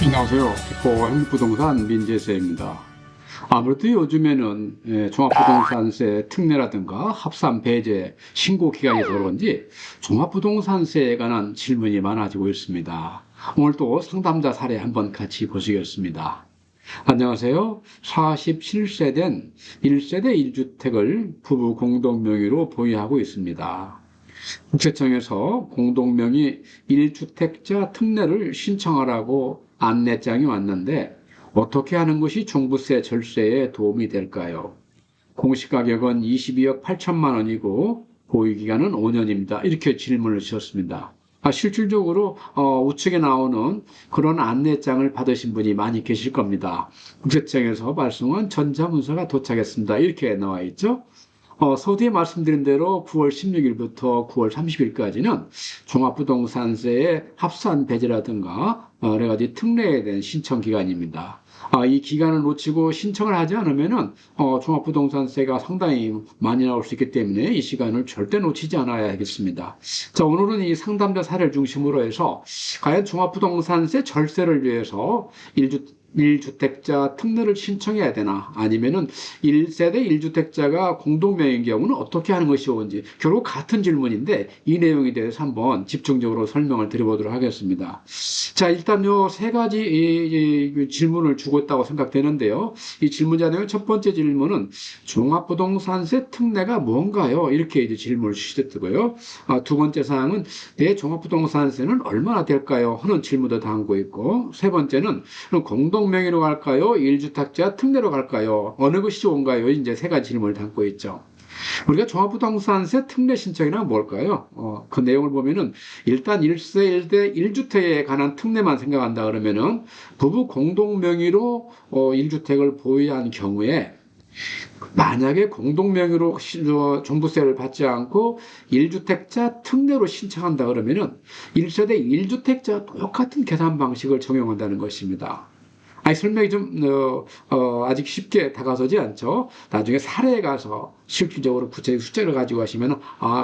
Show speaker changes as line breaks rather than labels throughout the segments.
안녕하세요. 기포 행복부동산 민재세입니다. 아무래도 요즘에는 종합부동산세 특례라든가 합산 배제 신고 기간이라서 그런지 종합부동산세에 관한 질문이 많아지고 있습니다. 오늘 또 상담자 사례 한번 같이 보시겠습니다. 안녕하세요. 47세 된 1세대 1주택을 부부 공동명의로 보유하고 있습니다. 국세청에서 공동명의 1주택자 특례를 신청하라고 안내장이 왔는데 어떻게 하는 것이 종부세 절세에 도움이 될까요? 공시가격은 22억 8천만 원이고 보유기간은 5년입니다. 이렇게 질문을 주셨습니다. 실질적으로 우측에 나오는 그런 안내장을 받으신 분이 많이 계실 겁니다. 국세청에서 발송한 전자문서가 도착했습니다. 이렇게 나와 있죠. 서두에 말씀드린 대로 9월 16일부터 9월 30일까지는 종합부동산세의 합산 배제라든가 여러 가지 특례에 대한 신청 기간입니다. 이 기간을 놓치고 신청을 하지 않으면은 종합부동산세가 상당히 많이 나올 수 있기 때문에 이 시간을 절대 놓치지 않아야 하겠습니다. 자, 오늘은 이 상담자 사례를 중심으로 해서 과연 종합부동산세 절세를 위해서 1주택자 특례를 신청해야 되나, 아니면은 1세대 1주택자가 공동명의인 경우는 어떻게 하는 것이 좋은지, 결국 같은 질문인데 이 내용에 대해서 한번 집중적으로 설명을 드려보도록 하겠습니다. 자, 일단 요 세 가지 질문을 주고 있다고 생각되는데요. 이 질문자 내용 첫 번째 질문은 종합부동산세 특례가 뭔가요? 이렇게 이제 질문을 주시더라고요. 두 번째 사항은 내 종합부동산세는 얼마나 될까요? 하는 질문도 담고 있고, 세 번째는 공동명의로 갈까요? 1주택자 특례로 갈까요? 어느 것이 좋은가요? 이제 세 가지 질문을 담고 있죠. 우리가 종합부동산세 특례 신청이란 뭘까요? 그 내용을 보면은 일단 1세 1대 1주택에 관한 특례만 생각한다 그러면은 부부 공동명의로 1주택을 보유한 경우에 만약에 공동명의로 종부세를 받지 않고 1주택자 특례로 신청한다 그러면은 1세대 1주택자 똑같은 계산 방식을 적용한다는 것입니다. 설명이 좀 아직 쉽게 다가서지 않죠. 나중에 사례에 가서 실질적으로 구체적 숫자를 가지고 하시면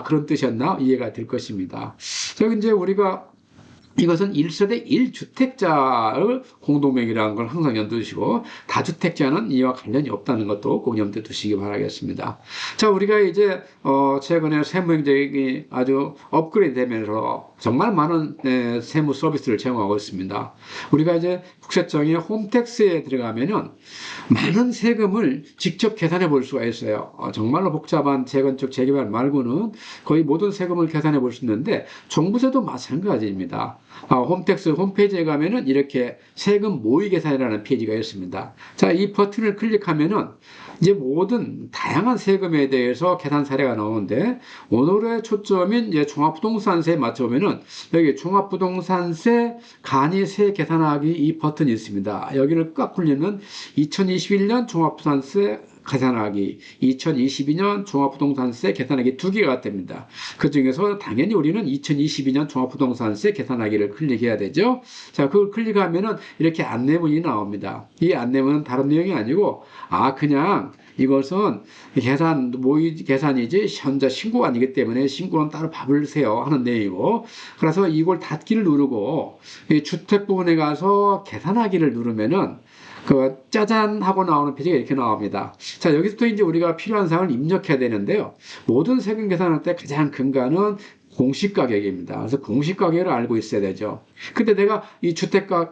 그런 뜻이었나 이해가 될 것입니다. 여기 이제 우리가 이것은 1세대 1주택자의 공동명의라는 걸 항상 염두에 두시고, 다주택자는 이와 관련이 없다는 것도 꼭 염두에 두시기 바라겠습니다. 자, 우리가 이제 최근에 세무행정이 아주 업그레이드 되면서 정말 많은 세무 서비스를 제공하고 있습니다. 우리가 이제 국세청의 홈택스에 들어가면은 많은 세금을 직접 계산해 볼 수가 있어요. 정말로 복잡한 재건축 재개발 말고는 거의 모든 세금을 계산해 볼 수 있는데, 종부세도 마찬가지입니다. 홈택스 홈페이지에 가면은 이렇게 세금 모의 계산이라는 페이지가 있습니다. 자, 이 버튼을 클릭하면은 이제 모든 다양한 세금에 대해서 계산 사례가 나오는데, 오늘의 초점인 이제 종합부동산세에 맞춰보면은 여기 종합부동산세 간이세 계산하기 이 버튼이 있습니다. 여기를 꽉 눌리면 2021년 종합부동산세 계산하기, 2022년 종합부동산세 계산하기 두 개가 됩니다. 그 중에서 당연히 우리는 2022년 종합부동산세 계산하기를 클릭해야 되죠. 자, 그걸 클릭하면은 이렇게 안내문이 나옵니다. 이 안내문은 다른 내용이 아니고, 그냥 이것은 모의 계산이지 현재 신고가 아니기 때문에 신고는 따로 받으세요 하는 내용이고, 그래서 이걸 닫기를 누르고 이 주택 부분에 가서 계산하기를 누르면은 짜잔 하고 나오는 페이지가 이렇게 나옵니다. 자, 여기서부터 이제 우리가 필요한 사항을 입력해야 되는데요. 모든 세금 계산할 때 가장 근간은 공시가격입니다. 그래서 공시가격을 알고 있어야 되죠. 근데 내가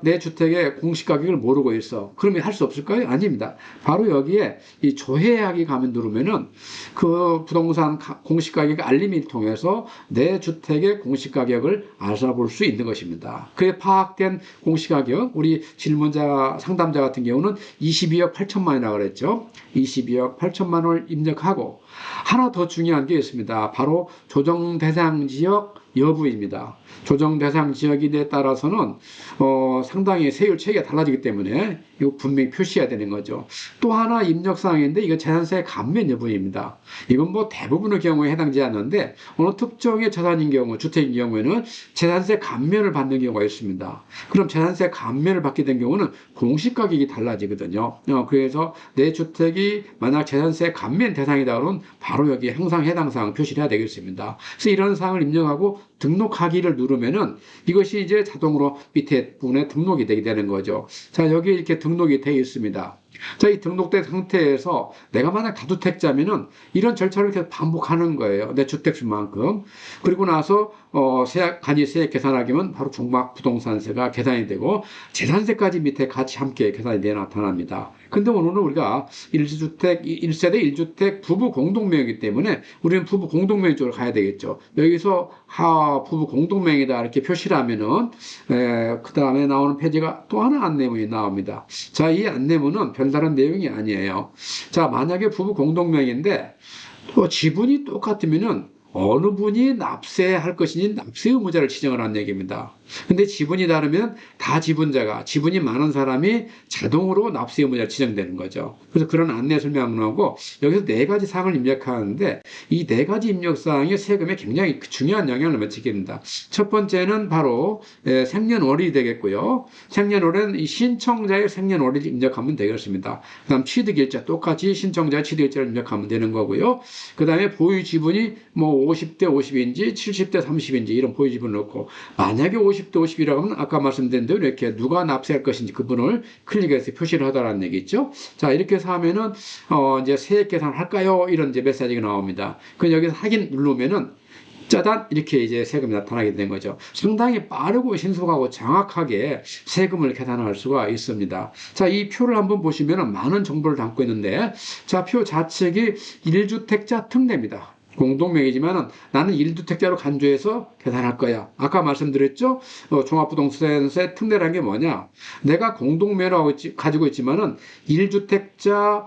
내 주택의 공시가격을 모르고 있어. 그러면 할 수 없을까요? 아닙니다. 바로 여기에 이 조회하기 가면 누르면은 그 부동산 공시가격 알림을 통해서 내 주택의 공시가격을 알아볼 수 있는 것입니다. 그에 파악된 공시가격, 우리 질문자, 상담자 같은 경우는 22억 8천만 원이라고 그랬죠. 22억 8천만 원을 입력하고, 하나 더 중요한 게 있습니다. 바로 조정 대상 지역 여부입니다. 조정 대상 지역에 따라서는 상당히 세율 체계가 달라지기 때문에 이거 분명히 표시해야 되는 거죠. 또 하나 입력 사항인데, 이거 재산세 감면 여부입니다. 이건 뭐 대부분의 경우에 해당되지 않는데 어느 특정의 자산인 경우, 주택인 경우에는 재산세 감면을 받는 경우가 있습니다. 그럼 재산세 감면을 받게 된 경우는 공시가격이 달라지거든요. 그래서 내 주택이 만약 재산세 감면 대상이다 그러면 바로 여기 항상 해당 사항 표시를 해야 되겠습니다. 그래서 이런 사항을 입력하고 등록하기를 누르면은 이것이 이제 자동으로 밑에 부분에 등록이 되게 되는 거죠. 자, 여기 이렇게 등록이 되어 있습니다. 자, 이 등록된 상태에서 내가 만약 다주택자면은 이런 절차를 계속 반복하는 거예요. 내 주택수만큼. 그리고 나서 간이 세액 계산하기면 바로 종합부동산세가 계산이 되고 재산세까지 밑에 같이 함께 계산이 되어 나타납니다. 근데 오늘은 우리가 1세대 1주택 부부 공동명이기 때문에 우리는 부부 공동명 쪽으로 가야 되겠죠. 여기서 부부 공동명이다 이렇게 표시를 하면은 그 다음에 나오는 페이지가 또 하나 안내문이 나옵니다. 자, 이 안내문은 별다른 내용이 아니에요. 자, 만약에 부부 공동명인데 또 지분이 똑같으면은 어느 분이 납세할 것이니 납세 의무자를 지정을 한 얘기입니다. 근데 지분이 다르면 다 지분이 많은 사람이 자동으로 납세 의무자를 지정되는 거죠. 그래서 그런 안내 설명을 하고 여기서 네 가지 사항을 입력하는데 이 네 가지 입력 사항이 세금에 굉장히 중요한 영향을 미치게 됩니다. 첫 번째는 바로 생년월일이 되겠고요. 생년월일은 이 신청자의 생년월일을 입력하면 되겠습니다. 그 다음 취득일자 똑같이 신청자의 취득일자를 입력하면 되는 거고요. 그 다음에 보유 지분이 뭐 50대 50인지 70대 30인지 이런 보유 지분을 넣고 만약에 50대 50이라고 하면 아까 말씀드린 대로 이렇게 누가 납세할 것인지 그분을 클릭해서 표시를 하다라는 얘기죠. 자, 이렇게 해서 하면은 이제 세액 계산을 할까요? 이런 이제 메시지가 나옵니다. 그 여기서 확인 누르면은 짜잔 이렇게 이제 세금이 나타나게 된 거죠. 상당히 빠르고 신속하고 정확하게 세금을 계산할 수가 있습니다. 자, 이 표를 한번 보시면 많은 정보를 담고 있는데 자, 표 좌측이 1주택자 특례입니다. 공동명의지만은 나는 1주택자로 간주해서 계산할 거야. 아까 말씀드렸죠? 종합부동산세 특례라는 게 뭐냐? 내가 공동명의로 가지고 있지만은 1주택자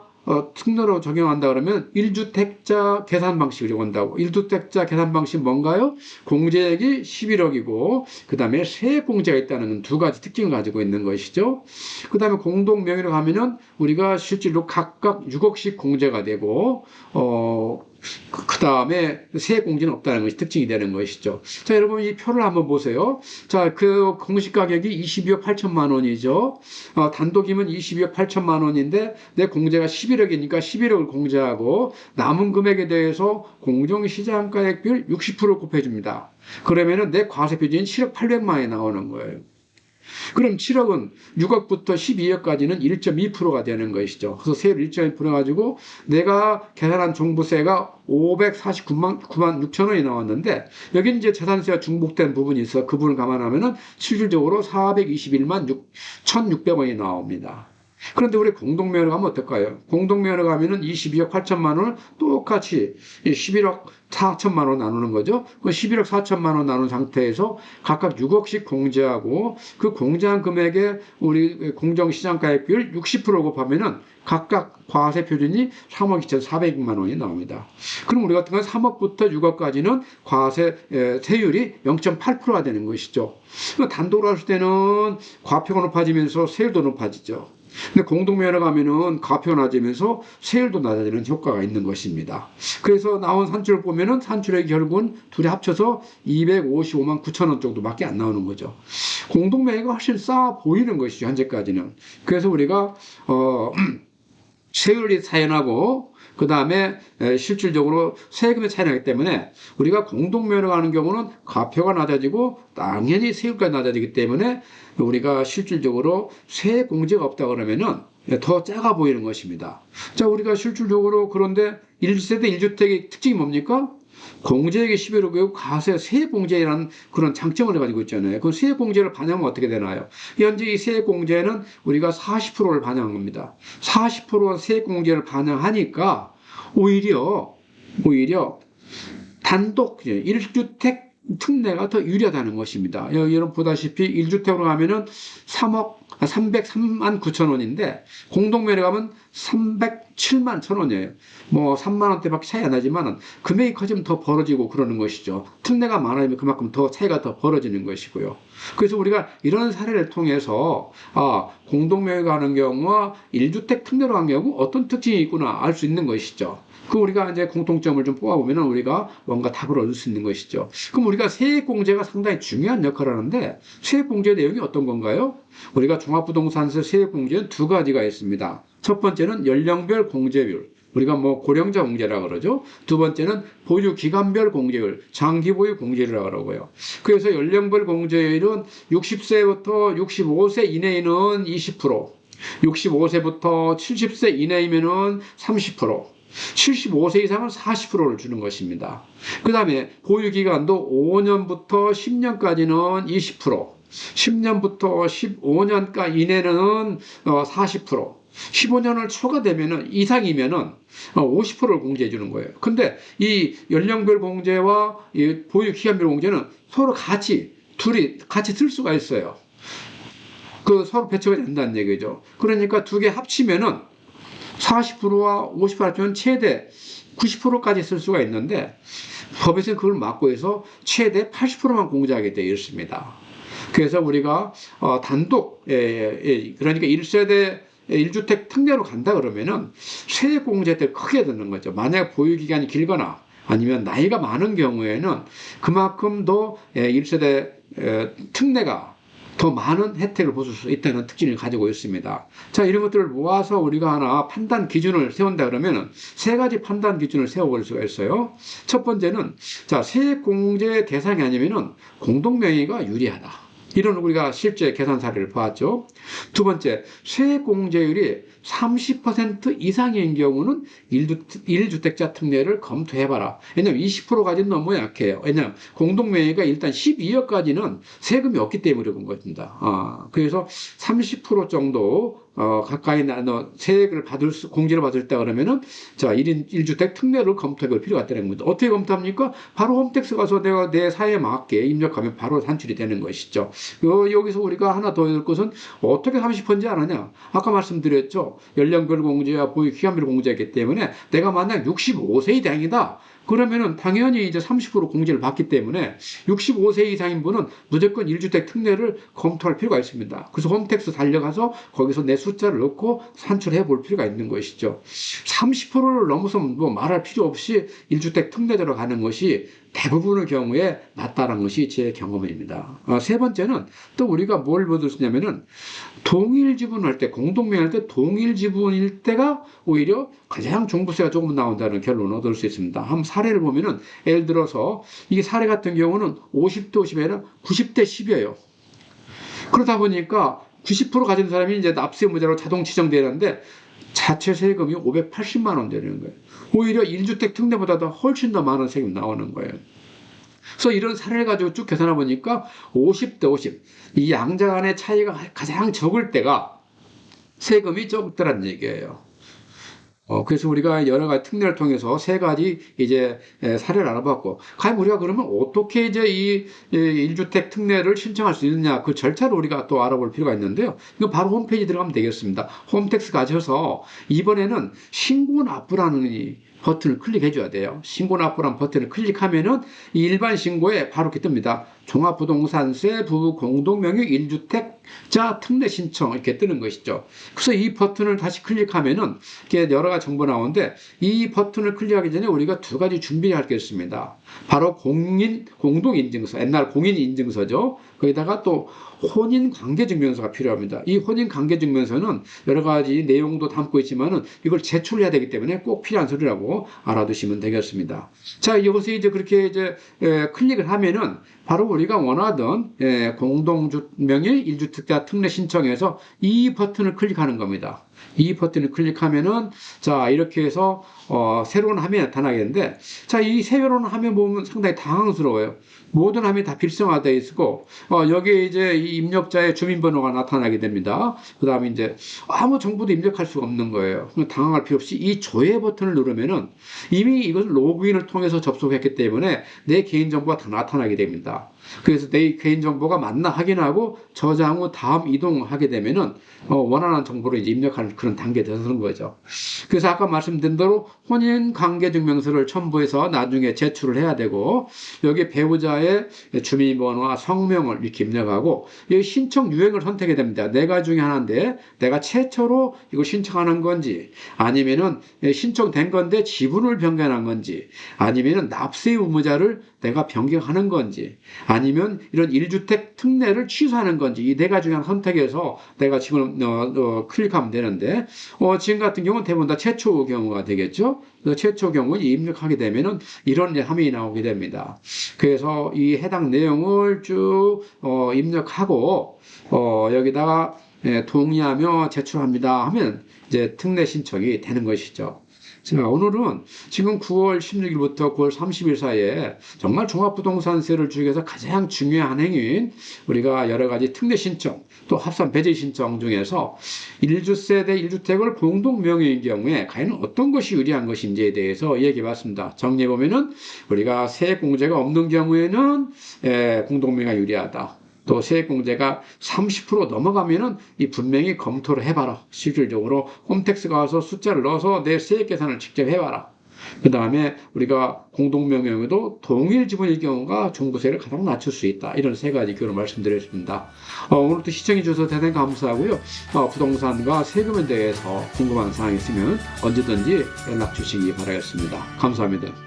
특례로 적용한다 그러면 1주택자 계산 방식을 적용한다고. 1주택자 계산 방식 뭔가요? 공제액이 11억이고 그 다음에 세액 공제가 있다는 두 가지 특징을 가지고 있는 것이죠. 그 다음에 공동명의로 가면은 우리가 실질로 각각 6억씩 공제가 되고 그 다음에 세액 공제는 없다는 것이 특징이 되는 것이죠. 자, 여러분 이 표를 한번 보세요. 자, 그 공시 가격이 22억 8천만 원이죠. 단독이면 22억 8천만 원인데 내 공제가 11억이니까 11억을 공제하고 남은 금액에 대해서 공정시장가액 비율 60% 곱해줍니다. 그러면은 내 과세 표준이 7억 800만 원이 나오는 거예요. 그럼 7억은 6억부터 12억까지는 1.2%가 되는 것이죠. 그래서 세율 1.2% 가지고 내가 계산한 종부세가 549만 6천 원이 나왔는데 여기 이제 재산세가 중복된 부분이 있어 그 부분을 감안하면은 실질적으로 421만 1,600원이 나옵니다. 그런데 우리 공동명의로 가면 어떨까요? 공동명의로 가면은 22억 8천만 원을 똑같이 11억 4천만 원 나누는 거죠. 그 11억 4천만 원 나눈 상태에서 각각 6억씩 공제하고 그 공제한 금액에 우리 공정시장가액 비율 60% 곱하면은 각각 과세 표준이 3억 2,400만 원이 나옵니다. 그럼 우리 같은 경우는 3억부터 6억까지는 과세 세율이 0.8%가 되는 것이죠. 단독으로 했을 때는 과표가 높아지면서 세율도 높아지죠. 근데 공동명의로 가면은 과표가 낮으면서 세율도 낮아지는 효과가 있는 것입니다. 그래서 나온 산출을 보면은 산출액이 결국은 둘이 합쳐서 255만 9천 원 정도밖에 안 나오는 거죠. 공동명의가 훨씬 싸 보이는 것이죠, 현재까지는. 그래서 우리가 세율이 차이나고 그 다음에 실질적으로 세금이 차이나기 때문에 우리가 공동명의로 가는 경우는 과표가 낮아지고 당연히 세율까지 낮아지기 때문에 우리가 실질적으로 세액 공제가 없다 그러면은 더 작아 보이는 것입니다. 자, 우리가 실질적으로 그런데 1세대 1주택의 특징이 뭡니까? 공제액이 11억이고 과세 세액 공제라는 그런 장점을 가지고 있잖아요. 그 세액 공제를 반영하면 어떻게 되나요? 현재 이 세액 공제는 우리가 40%를 반영한 겁니다. 40% 세액 공제를 반영하니까 오히려 단독 1주택 특례가 더 유리하다는 것입니다. 여러분 보다시피 1주택으로 가면은 303만 9천 원인데 공동명의로 가면 307만 1천 원이에요. 뭐 3만 원대밖에 차이 안 나지만 금액이 커지면 더 벌어지고 그러는 것이죠. 특례가 많아지면 그만큼 더 차이가 더 벌어지는 것이고요. 그래서 우리가 이런 사례를 통해서 공동명의가 하는 경우와 1주택 특례로 하는 경우 어떤 특징이 있구나 알 수 있는 것이죠. 그 우리가 이제 공통점을 좀 뽑아보면 우리가 뭔가 답을 얻을 수 있는 것이죠. 그럼 우리가 세액공제가 상당히 중요한 역할을 하는데 세액공제 내용이 어떤 건가요? 우리가 종합부동산세 세액공제는 두 가지가 있습니다. 첫 번째는 연령별 공제율, 우리가 뭐 고령자 공제라 그러죠. 두 번째는 보유 기간별 공제율, 장기 보유 공제율이라고 그러고요. 그래서 연령별 공제율은 60세부터 65세 이내에는 20%, 65세부터 70세 이내이면은 30%, 75세 이상은 40%를 주는 것입니다. 그 다음에 보유기간도 5년부터 10년까지는 20%, 10년부터 15년 이내는 40%, 15년을 초과되면은 이상이면은 50%를 공제해 주는 거예요. 근데 이 연령별 공제와 이 보유 기간별 공제는 서로 둘이 같이 쓸 수가 있어요. 그 서로 배치가 된다는 얘기죠. 그러니까 두 개 합치면은 40%와 50% 합치면 최대 90%까지 쓸 수가 있는데 법에서는 그걸 막고 해서 최대 80%만 공제하게 되어 있습니다. 그래서 우리가 단독 그러니까 1세대 1주택 특례로 간다 그러면은 세액 공제 때 크게 드는 거죠. 만약 보유 기간이 길거나 아니면 나이가 많은 경우에는 그만큼 더 1세대 특례가 더 많은 혜택을 보실 수 있다는 특징을 가지고 있습니다. 자, 이런 것들을 모아서 우리가 하나 판단 기준을 세운다 그러면은 세 가지 판단 기준을 세워볼 수가 있어요. 첫 번째는 자, 세액 공제 대상이 아니면은 공동명의가 유리하다. 이런 우리가 실제 계산 사례를 보았죠. 두 번째, 세액 공제율이 30% 이상인 경우는 1주택자 특례를 검토해봐라. 왜냐하면 20% 가지는 너무 약해요. 왜냐하면 공동명의가 일단 12억까지는 세금이 없기 때문에 그런 것입니다. 그래서 30% 정도 가까이 세액을 공제를 받을 때 그러면은 자, 1주택 특례를 검토해볼 필요가 있다는 겁니다. 어떻게 검토합니까? 바로 홈택스 가서 내가 내 사회에 맞게 입력하면 바로 산출이 되는 것이죠. 여기서 우리가 하나 더 해볼 것은 어떻게 30%인지 아느냐? 아까 말씀드렸죠. 연령별 공제와 보유 기간별 공제이기 때문에 내가 만약 65세 이상이다. 그러면은 당연히 이제 30% 공제를 받기 때문에 65세 이상인 분은 무조건 1주택 특례를 검토할 필요가 있습니다. 그래서 홈택스 달려가서 거기서 내 숫자를 넣고 산출해 볼 필요가 있는 것이죠. 30%를 넘어서면 뭐 말할 필요 없이 1주택 특례대로 가는 것이 대부분의 경우에 맞다는 것이 제 경험입니다. 세 번째는 또 우리가 뭘 보을 수 있냐면은 동일 지분할 때, 공동명의할 때 동일 지분일 때가 오히려 가장 종부세가 조금 나온다는 결론을 얻을 수 있습니다. 한번 사례를 보면은 예를 들어서 이 사례 같은 경우는 50대 50이 아니라 90대 10이에요. 그러다 보니까 90% 가진 사람이 이제 납세 무자로 자동 지정되는데 자체 세금이 580만 원 되는 거예요. 오히려 1주택 특례보다도 훨씬 더 많은 세금이 나오는 거예요. 그래서 이런 사례를 가지고 쭉 계산해 보니까 50대 50, 이 양자 간의 차이가 가장 적을 때가 세금이 적더란 얘기예요. 그래서 우리가 여러 가지 특례를 통해서 세 가지 이제 사례를 알아봤고, 과연 우리가 그러면 어떻게 이제 이 1주택 특례를 신청할 수 있느냐, 그 절차를 우리가 또 알아볼 필요가 있는데요. 이거 바로 홈페이지 들어가면 되겠습니다. 홈택스 가셔서 이번에는 신고 납부라는 이 버튼을 클릭해 줘야 돼요. 신고 납부라는 버튼을 클릭하면은 이 일반 신고에 바로 이렇게 뜹니다. 종합부동산세 부공동명의 1주택자 특례 신청 이렇게 뜨는 것이죠. 그래서 이 버튼을 다시 클릭하면은 이렇게 여러 가지 정보 나오는데 이 버튼을 클릭하기 전에 우리가 두 가지 준비할 게 있습니다. 바로 공동인증서, 옛날 공인인증서죠. 거기다가 또 혼인관계증명서가 필요합니다. 이 혼인관계증명서는 여러 가지 내용도 담고 있지만은 이걸 제출해야 되기 때문에 꼭 필요한 서류라고 알아두시면 되겠습니다. 자, 여기서 이제 그렇게 이제 클릭을 하면은 바로 우리가 원하던 공동명의 1주택자 특례 신청에서 이 버튼을 클릭하는 겁니다. 이 버튼을 클릭하면은 자, 이렇게 해서 새로운 화면이 나타나겠는데, 자, 이 새로운 화면 보면 상당히 당황스러워요. 모든 화면이 다 필성화되어 있고 여기에 이제 이 입력자의 주민번호가 나타나게 됩니다. 그 다음에 이제 아무 정보도 입력할 수가 없는 거예요. 당황할 필요 없이 이 조회 버튼을 누르면은 이미 이것을 로그인을 통해서 접속했기 때문에 내 개인정보가 다 나타나게 됩니다. 그래서 내 개인정보가 맞나 확인하고 저장 후 다음 이동하게 되면은 원하는 정보를 이제 입력하는 그런 단계에 들어서는 거죠. 그래서 아까 말씀드린 대로 혼인관계증명서를 첨부해서 나중에 제출을 해야 되고, 여기 배우자의 주민번호와 성명을 이렇게 입력하고, 여기 신청 유형을 선택해야 됩니다. 네 가지 중에 하나인데 내가 최초로 이거 신청하는 건지, 아니면은 신청된 건데 지분을 변경한 건지, 아니면은 납세 의무자를 내가 변경하는 건지, 아니면 이런 1주택 특례를 취소하는 건지, 이 네 가지 중에 하나 선택해서 내가 지금 클릭하면 되는데, 되는데 지금 같은 경우는 대부분 다 최초 경우가 되겠죠. 그래서 최초 경우 입력하게 되면은 이런 화면이 나오게 됩니다. 그래서 이 해당 내용을 쭉 입력하고 여기다가 동의하며 제출합니다 하면 이제 특례 신청이 되는 것이죠. 자, 오늘은 지금 9월 16일부터 9월 30일 사이에 정말 종합부동산세를 중에서 가장 중요한 행위인 우리가 여러 가지 특례 신청 또 합산 배제 신청 중에서 1주세 대 1주택을 공동 명의인 경우에 과연 어떤 것이 유리한 것인지에 대해서 얘기해 봤습니다. 정리해 보면은 우리가 세액공제가 없는 경우에는 공동 명의가 유리하다. 또 세액공제가 30% 넘어가면은 이 분명히 검토를 해봐라. 실질적으로 홈택스가 와서 숫자를 넣어서 내 세액 계산을 직접 해봐라. 그 다음에 우리가 공동명의도 동일 지분일 경우가 종부세를 가장 낮출 수 있다. 이런 세 가지 교훈을 말씀드렸습니다. 오늘도 시청해 주셔서 대단히 감사하고요. 부동산과 세금에 대해서 궁금한 사항이 있으면 언제든지 연락 주시기 바라겠습니다. 감사합니다.